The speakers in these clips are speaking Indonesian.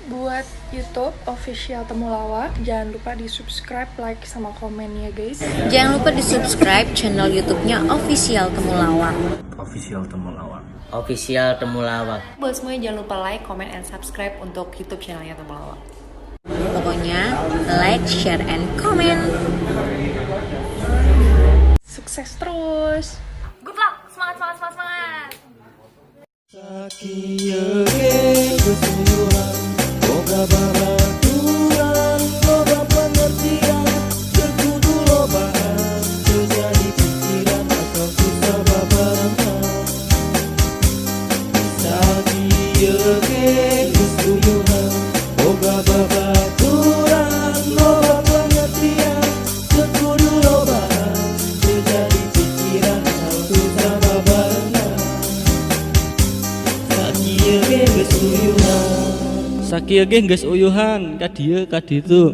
buat YouTube official Temulawak. Jangan lupa di subscribe, like, sama komen ya guys. Jangan lupa di subscribe channel YouTube-nya official Temulawak. Official Temulawak. Official Temulawak. Buat semuanya jangan lupa like, comment, and subscribe untuk YouTube channelnya Temulawak. Pokoknya like, share, and comment. Sukses terus. Good luck, semangat, semangat, semangat, semangat. Sakia kesuyuhan, boga baraturan, boga pengertian, terkudu lobaan, terjadi pikiran asal susah babarangan. Sakia kesuyuhan, boga baraturan, boga pengertian, terkudu lobaan, terjadi pikiran asal susah babarangan. Sakia ge geus uyuhan ka dieu ka ditu.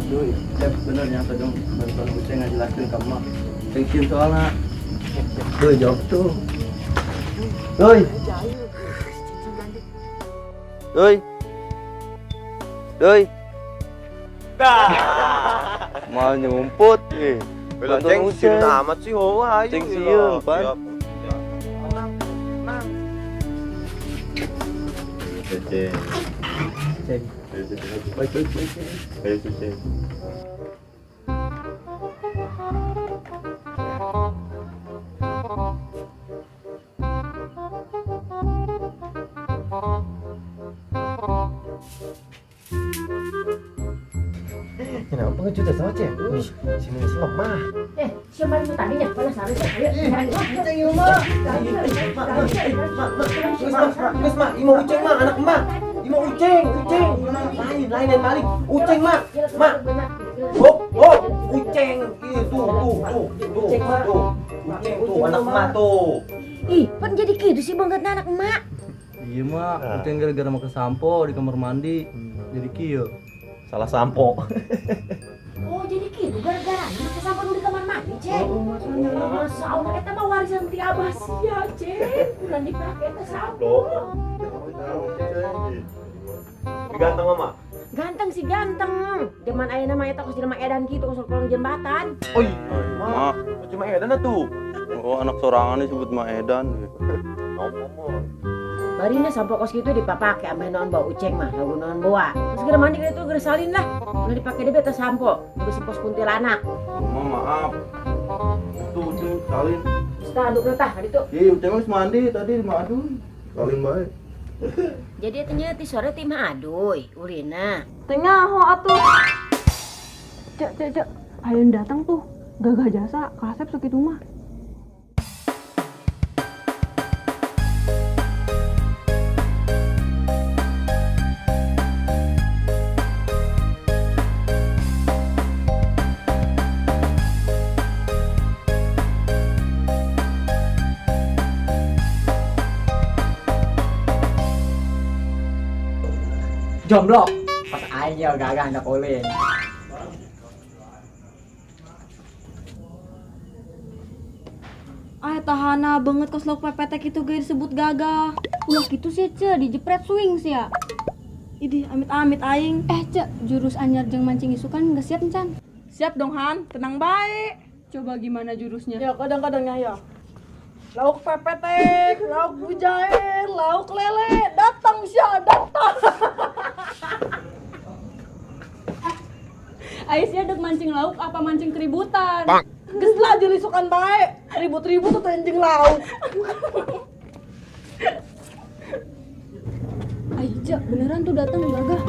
Duh, Cep bener nyata dong. Bantuan Uceng ngajelasin ke emak. Thank soalnya. Duh, jawab tuh. Duh. Duh. Duh. Mau nyumput nih. Bela Ceng sieun amat sih ho hayu. Ceng sieun, Pan. Nang. Ceng. Ceng. Baik. Ayo Ceng. Kenapa ngejuta sama Ceng? Sini lemah. Siapa yang tadinya? Mana sari? Ayo, Geus mak, Ima Uceng mak, anak emak. Ima Uceng. Lain balik. Uceng mak. Uceng. Tuh. Uceng tuh, anak emak tuh. Ih, pan jadi gitu sih banget anak emak. Iya mak, Uceng gara-gara make sampo di kamar mandi. Jadi kieu. Salah sampo. Oh, jadi gitu gara-gara pakai sampo dulu di kamar mandi, Cek. Masa Allah eta mah warisan ti Abah sia, Cek. Bulan dipakai teh sampo. Ganteng mama. Ganteng sih ganteng. Zaman ayeuna mah eta kos jelema edan kitu kos kolong jembatan. Oi, mak. Cuma edan tuh. Oh, anak sorangan disebut Maedan. Barina sampo kos kitu dipapake ame naon bawa Uceng mah, lagu naon bawa. Terus gara mandi kitu gara salin lah. Udah dipake deui teh sampo, terus pos kuntilanak. Mama maaf. Tuh, salin. Tah aduk tah hari tuh. Iya, Uceng geus mandi tadi madu. Salin bae. Jadi atunya ti sore ti mah aduy, urina. Tengah ho atuh. Cek. Ayeun datang tuh. Gagah jasa, kasep sakitu mah. Jomblo. Pas aja gagah ndak oleh. Tahana banget kos lok pepetek itu gaya disebut gagah. Ulah gitu sih dijepret swing sih ya. Idih amit-amit aing. Jurus anyar jeung mancing isu kan geus siap encan. Siap dong Han, tenang baik. Coba gimana jurusnya? Ya kadang-kadangnya ya. Lauk pepetek, lauk bujair, lauk lele, datang Syah, datang. Aisyah dek mancing lauk apa mancing keributan? Geus lah jelisukan bae. Ribut-ribut tuh anjing lauk. Aisyah beneran tuh datang gagah.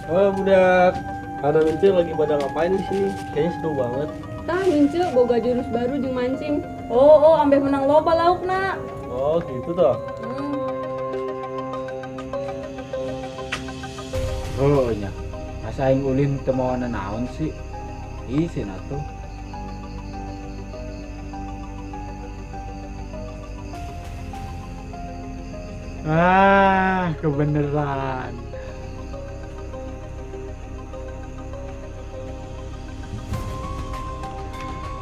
Oh, budak. Ada Mincil lagi pada ngapain di sini? Kayaknya seru banget. Tah Mince boga jurus baru jeung mancing. Oh, ambe menang loba laukna. Oh, gitu toh. Oh nya. Asa aing ulin teu mau naon sih. Isin atuh. Kebeneran.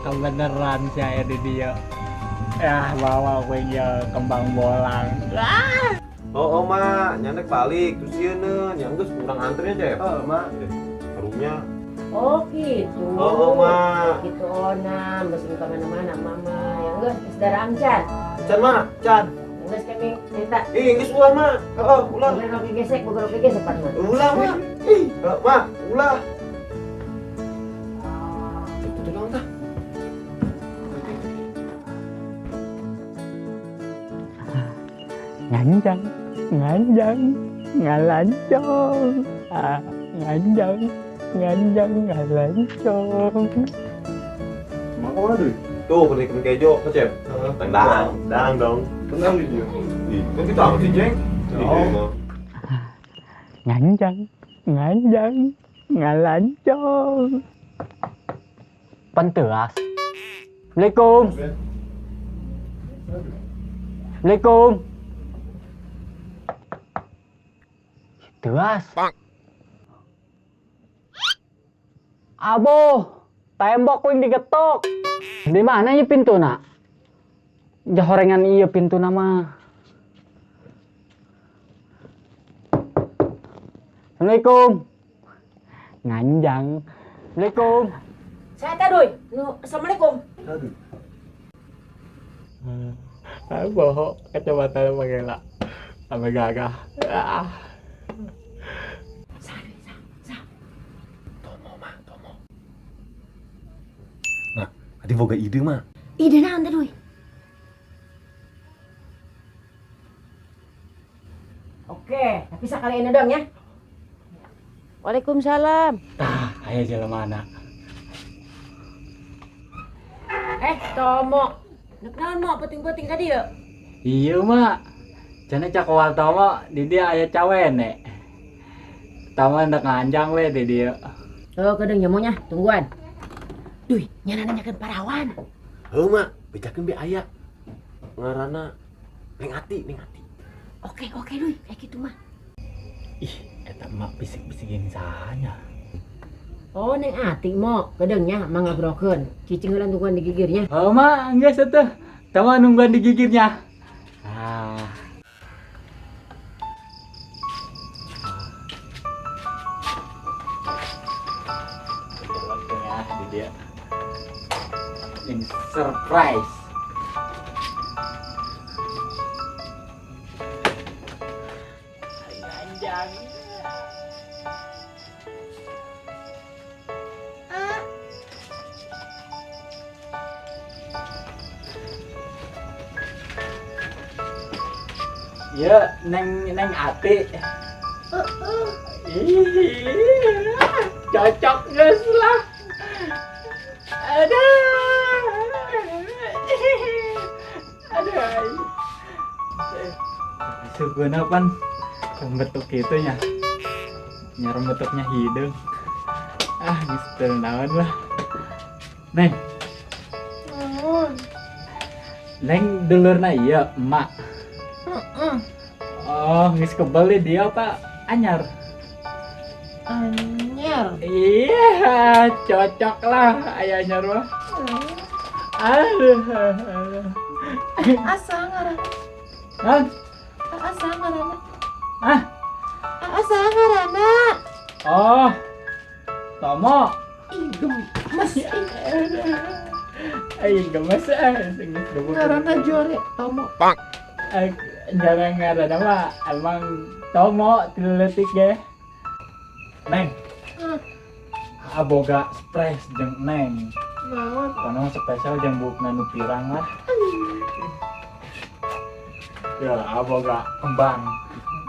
kebeneran saya di dia. Ya bawa kuenya kembang bolang. Oh, mak, nyanek balik terus ieu nya geus kurang antri aja ya. Mak. Harumnya. Oh gitu. Oh, mak. Gitu ona, mesti kemana-mana mama. Yang geus saudara Amcan. Can, mak, can. Yang geus kami cerita. Geus ulah, mak. Heeh, ulah. Boleh roke gesek, bukan roke gesek pan mah. Ulah, mak. Mak, ulah. Tolong tah. Nganjang, ngalancong. Nganjang, ngalancong. Mak kemana deh? Tuh, pernikahan kejo, kecep. Dang dong. Tenang di dia. Ih, kan kita amat sih, Jeng. Oh. Nganjang, ngalancong. Penteas. Assalamualaikum. Assalamualaikum. Teas. Abo, tembok yang digetok. Di mana ya pintu nak? Jahorengan iya pintu nama. Assalamualaikum. Nganjang. Assalamualaikum. Saya tadoy. Nu assalamualaikum. Bohong, kacamata mengelak. Sampai gagah. Adi boga ide mah. Ide naon tadoy? Oke, tapi sekali ini dong ya. Waalaikumsalam. Ayo jalan mana? Tomo. Nek naon mo penting-penting tadi ya? Iya mak. Jane cakowal tomo di dia aya cawene. Tama ndak nganjang we di dia. Oh, kadang nyamunya, tungguan. Duh, nyana nanyakan parawan. Heuh, mak, bejakeun be aya. Ngaranna Neng Ati. Oke, duh, kayak gitu mah. Ih, eta mak bisik-bisikin sahanya. Oh, Neng Ati mo, kadangnya mangabrokeun. Cicing heula tungguan digigirnya. Oh mak, geus atuh. Tama nungguan digigirnya. Di dia. Ini surprise. Anjang. Ya, neng Ati. Cocok guys lah. Sebenarnya pan rembetuk itu nya. Rembetuknya hidung. Mister naon lah. Neng. Neng dulurna iya, emak. Oh, geus kebeli dia apa anyar? Anyar. Iya, cocok lah aya anyar mah. Aduh. Asa ngaranna. Hah? Asa ngaranna. Hah? Asa ngaranna. Oh. Tomo. Ih, gemes. Ayo gemes Ngaranna Jore, Tomo. Jarang ngaranna mah emang Tomo tileutik ge. Neng. Aboga spres jeung Neng. Naon? Kono spesial jeung bukna nu pirang lah. Ya, aboga kembang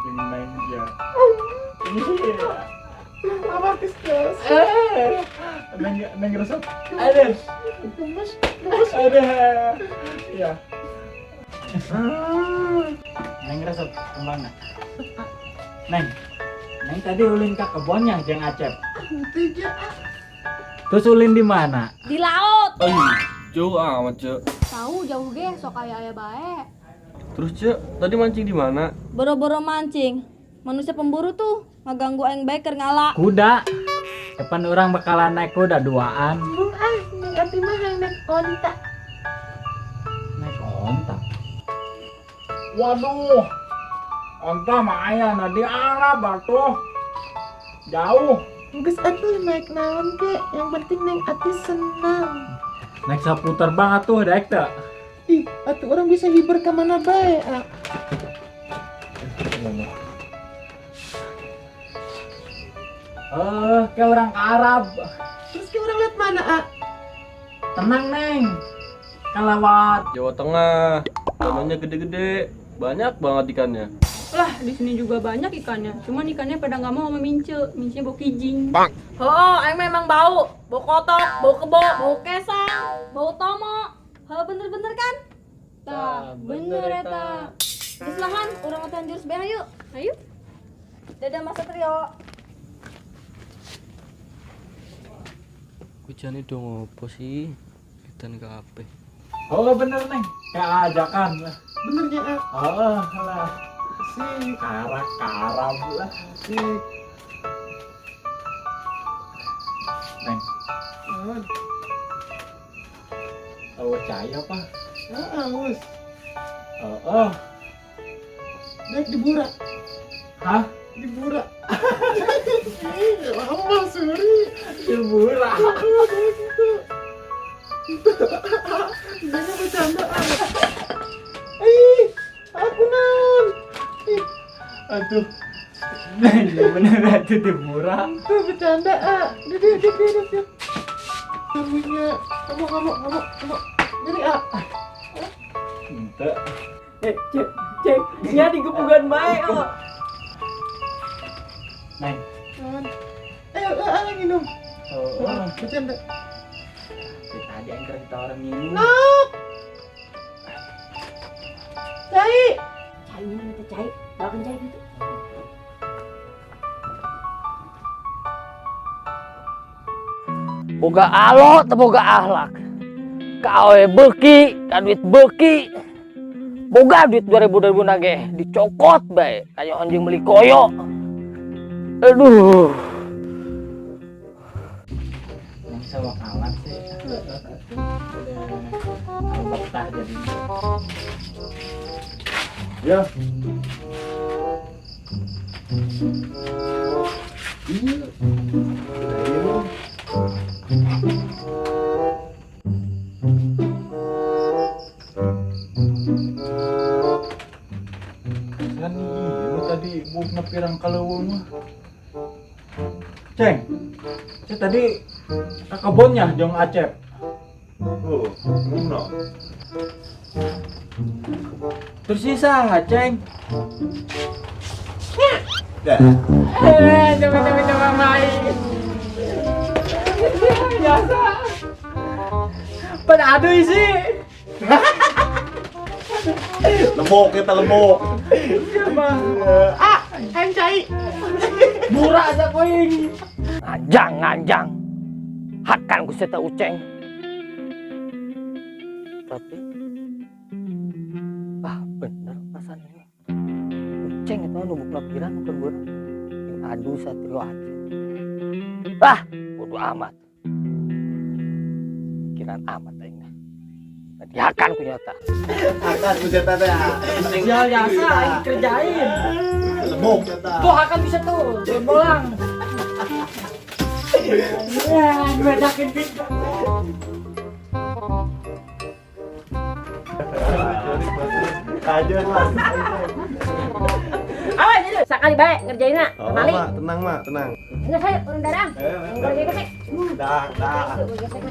jeung Neng ya. Iya. Apa kes? Neng resep. Aduh. Gemes. Aduh. Ya. Neng resep kemana? Neng tadi ulin ke kebunnya jeung Acep. Terus ulin di mana? Di laut. Jauh amat, Cek. Tahu jauh ge sok aya bae. Terus, Cek, tadi mancing di mana? Boro-boro mancing. Manusia pemburu tuh ngaganggu aing bae keur ngala. Kuda. Depan orang bakalan naik kuda duaan. ati mah naik onta. Naik onta. Waduh. Onta mah aya na di Arab atuh. Jauh. Geus atuh naik naon ke, yang penting neng ati senang. Naik saputer banget tuh daek teh. Ih, atuh orang bisa hibur ke mana bae. Kayak orang ke Arab. Terus ke orang lihat mana, Tenang, Neng. Kan lewat. Jawa Tengah. Danaunya gede-gede. Banyak banget ikannya. Lah, di sini juga banyak ikannya. Cuman ikannya pada nggak mau sama Mince. Mince bau kijing. Oh, aing memang bau. Bau kotok, bau kebo, Bau kesang, bau tomo. Hal bener-bener kan? Tah, bener eta. Geus lahan, urang atuh jurus beah yuk. Ayo. Dadah Mas Satrio. Hujan dong apa sih? Hujan kabeh. Oh, bener, Neng. Kayak ajakan lah. benernya Oh, lah. Si karak-karam lah. Si. Neng. Oh, cahaya apa? Aus. Oh. Naik di burak. Hah? Di burak. Lama suri. Hiburan. Jangan bercanda. Aku naon. Aduh. Neng, bener itu hiburan. Itu bercanda. Dia. Kamunya, kamu. Jadi Ente. Cek, dia digebugan bae. Oh. Neng. Ayo, minum. Oh. Bercanda. Tadi yang kita orang minum. Nok. Cai. Cai mana teh cai? Bawakan cai gitu. Boga alo teu boga akhlak. Kawe beuki, ka duit beuki. Boga duit 2000 nage dicokot bae kayak anjing beli koyo. Aduh. Yang sewa kalah sih. Udah betah jadi. Ya. Kan ini tadi bukan pirang kaleuweung mah. Ceng. Saya tadi ke kebunnya jeung Acep. Oh, no. Tersisa, Ceng. Dah. Coba main. Biasa. Pada aduh sih. Lemuk kita lemuk. Siapa? Aing cai. Murah aja koing. Nganjang. Hakan ku seta uceng. Tapi bener pasan ini. Uceng itu nubuk lapiran bukan beurang. Aduh Satrio aja. Bodo amat. Pikiran amat aing. Dihakan ku nyata. Akan buset teh. Ya biasa aing kerjain. Lemuk kita. Tuh akan bisa tuh, bolang. Ya, bedakin pintu. Aja lah. Awas itu sekali baik ngerjainnya. Oh, Mali. Mak, tenang, Mak, tenang. Enggak saya urang darang. Enggak gesek. Dah. Gesek.